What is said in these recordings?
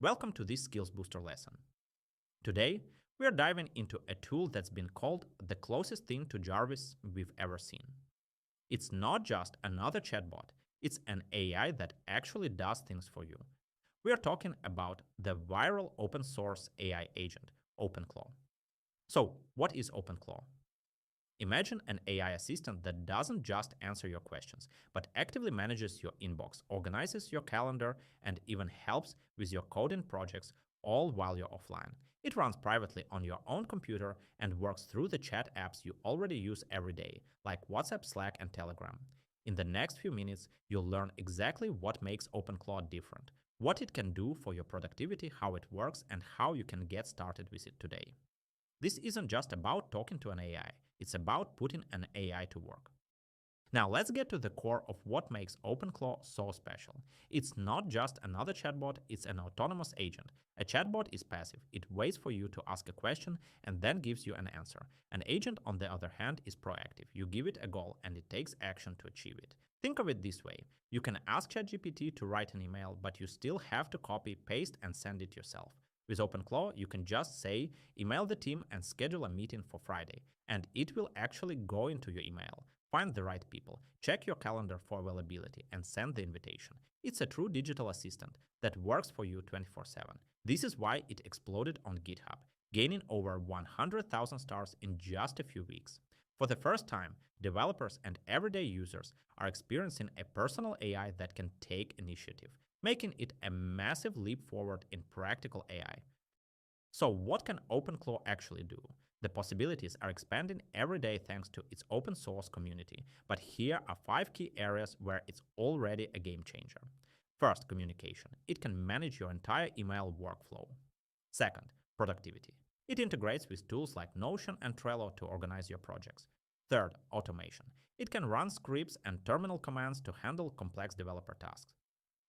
Welcome to this Skills Booster lesson. Today, we are diving into a tool that's been called the closest thing to Jarvis we've ever seen. It's not just another chatbot, it's an AI that actually does things for you. We are talking about the viral open source AI agent, OpenClaw. So, what is OpenClaw? Imagine an AI assistant that doesn't just answer your questions, but actively manages your inbox, organizes your calendar, and even helps with your coding projects, all while you're offline. It runs privately on your own computer and works through the chat apps you already use every day, like WhatsApp, Slack, and Telegram. In the next few minutes, you'll learn exactly what makes OpenClaw different, what it can do for your productivity, how it works, and how you can get started with it today. This isn't just about talking to an AI, it's about putting an AI to work. Now let's get to the core of what makes OpenClaw so special. It's not just another chatbot, it's an autonomous agent. A chatbot is passive, it waits for you to ask a question and then gives you an answer. An agent, on the other hand, is proactive. You give it a goal and it takes action to achieve it. Think of it this way. You can ask ChatGPT to write an email, but you still have to copy, paste, and send it yourself. With OpenClaw, you can just say, email the team and schedule a meeting for Friday, and it will actually go into your email, find the right people, check your calendar for availability, and send the invitation. It's a true digital assistant that works for you 24/7. This is why it exploded on GitHub, gaining over 100,000 stars in just a few weeks. For the first time, developers and everyday users are experiencing a personal AI that can take initiative, making it a massive leap forward in practical AI. So what can OpenClaw actually do? The possibilities are expanding every day thanks to its open source community, but here are 5 key areas where it's already a game changer. First, communication. It can manage your entire email workflow. Second, productivity. It integrates with tools like Notion and Trello to organize your projects. Third, automation. It can run scripts and terminal commands to handle complex developer tasks.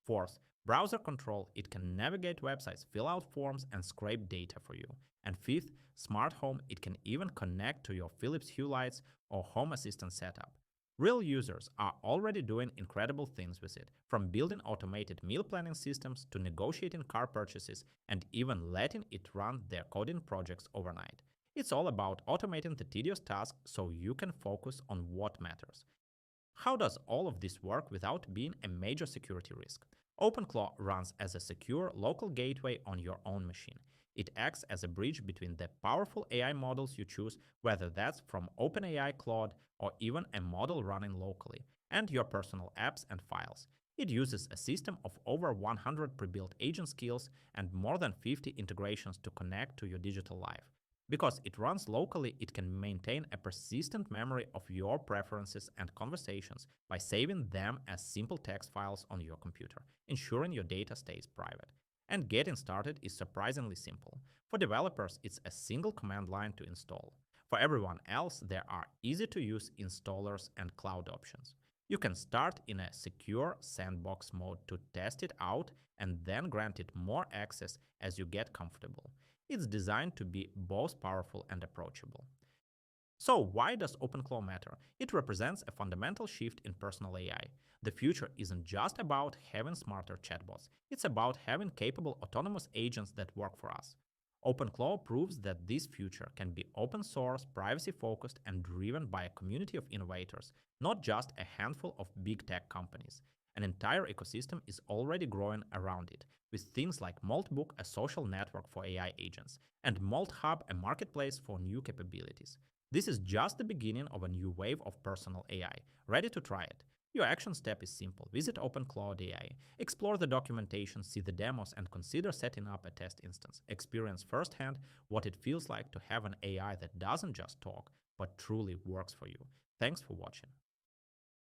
Fourth, browser control. It can navigate websites, fill out forms, and scrape data for you. And fifth, smart home. It can even connect to your Philips Hue lights or home assistant setup. Real users are already doing incredible things with it, from building automated meal planning systems to negotiating car purchases and even letting it run their coding projects overnight. It's all about automating the tedious tasks so you can focus on what matters. How does all of this work without being a major security risk? OpenClaw runs as a secure local gateway on your own machine. It acts as a bridge between the powerful AI models you choose, whether that's from OpenAI, Claude, or even a model running locally, and your personal apps and files. It uses a system of over 100 pre-built agent skills and more than 50 integrations to connect to your digital life. Because it runs locally, it can maintain a persistent memory of your preferences and conversations by saving them as simple text files on your computer, ensuring your data stays private. And getting started is surprisingly simple. For developers, it's a single command line to install. For everyone else, there are easy-to-use installers and cloud options. You can start in a secure sandbox mode to test it out and then grant it more access as you get comfortable. It's designed to be both powerful and approachable. So why does OpenClaw matter? It represents a fundamental shift in personal AI. The future isn't just about having smarter chatbots, it's about having capable autonomous agents that work for us. OpenClaw proves that this future can be open source, privacy focused, and driven by a community of innovators, not just a handful of big tech companies. An entire ecosystem is already growing around it, with things like MoltBook, a social network for AI agents, and MoltHub, a marketplace for new capabilities. This is just the beginning of a new wave of personal AI. Ready to try it? Your action step is simple. Visit OpenClaw.ai, explore the documentation, see the demos, and consider setting up a test instance. Experience firsthand what it feels like to have an AI that doesn't just talk, but truly works for you. Thanks for watching.